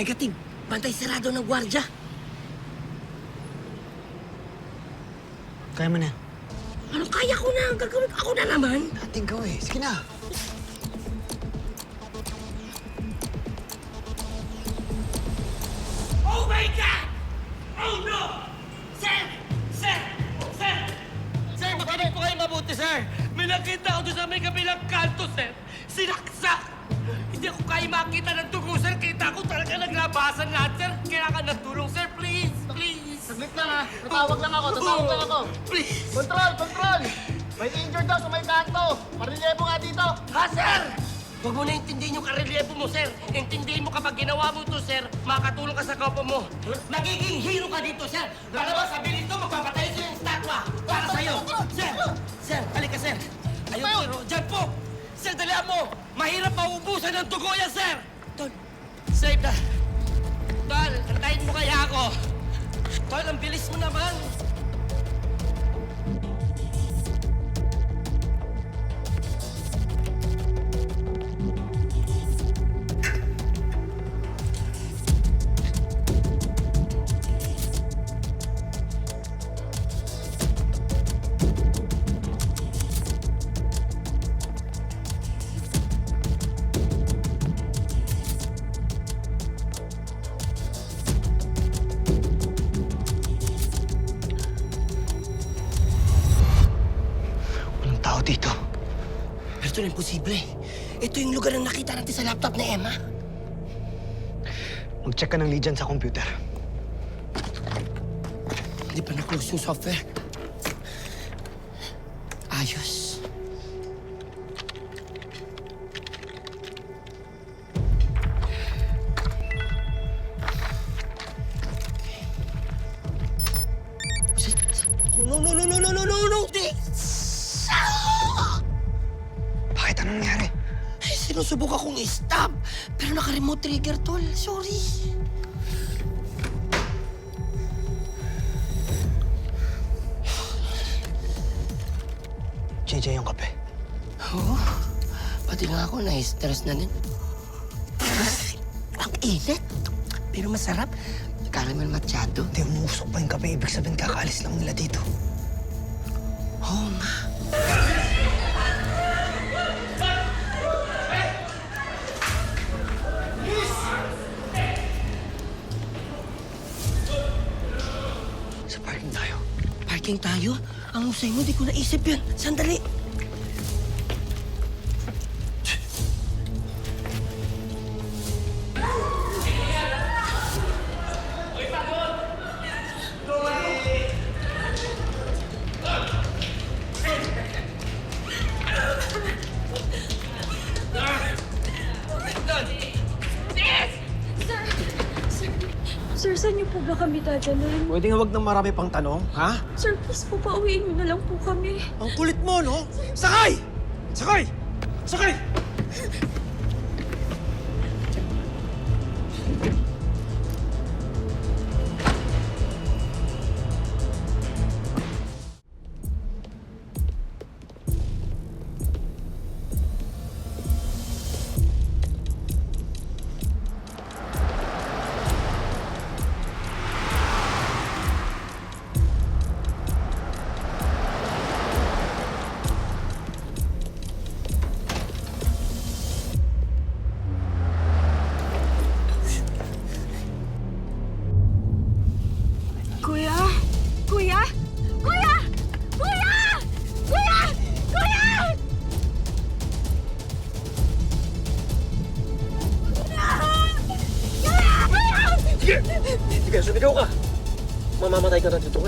Negative. Bantay sarado ng gwardya. Kaya mo na. Ano kaya ko na? Gagawin ako na naman. Ating gawin. Sige na. Oh my God! Oh no! Sir! Sir! Sir! Sir, makinig po kayo mabuti, sir. May nakita ako doon sa may kabilang kanto, sir. Sinaksak! Hindi ako kaya makita ng dugo, sir. Kita ko talaga naglabasan lahat, sir. Kailangan ng tulong, sir. Please, please. Saglit lang ha. Tatawag lang ako. Please. Control! May injured daw sa may kanto. Parilyepo nga dito. Ha, sir? Huwag mo na intindihin yung karelyebo mo, sir. Intindihin mo kapag ginawa mo ito, sir, makakatulong ka sa kapwa mo. Magiging hero ka dito, sir. Dalawa sa bilis to, magpapatay sa yung statwa para sa'yo. Sir! Sir, halika, sir. Ayun, sir. Diyan po. Sir, dalihan mo. Mahirap mauubusan ng dugo yan, sir. Tol, save na. Tol, antayin mo kaya ako. Tol, ang bilis mo naman. Walang tao dito. Pero ito na imposible. Ito yung lugar na nakita natin sa laptop ni Emma. Mag-check ka ng lead dyan sa computer. Hindi pa na-close yung software. Ayos. No! Bakit? Anong nangyari? Ay, sinusubok akong i-stop. Pero naka-remote trigger, tol. Sorry. JJ yung kape. Oo. Pati nga ako, na-stress na din. Ang init. Pero masarap. Caramel macchiato. Hindi, umusok pa yung kape. Ibig sabihin, kakaalis lang nila dito. Oo nga. Sa parking tayo. Parking tayo? Ang usay mo, di ko naisip yan. Sandali. Sir, saan niyo po ba kami dadalhin? Pwede nga wag nang marami pang tanong, ha? Sir, please po, pauwiin niyo na lang po kami. Ang kulit mo, no? Sakay! Sakay! Sakay! Kuya! Kuya! Kuya! Kuya! Kuya! Kuya! Sige, sumigaw ka. Mamamatay ka na dito.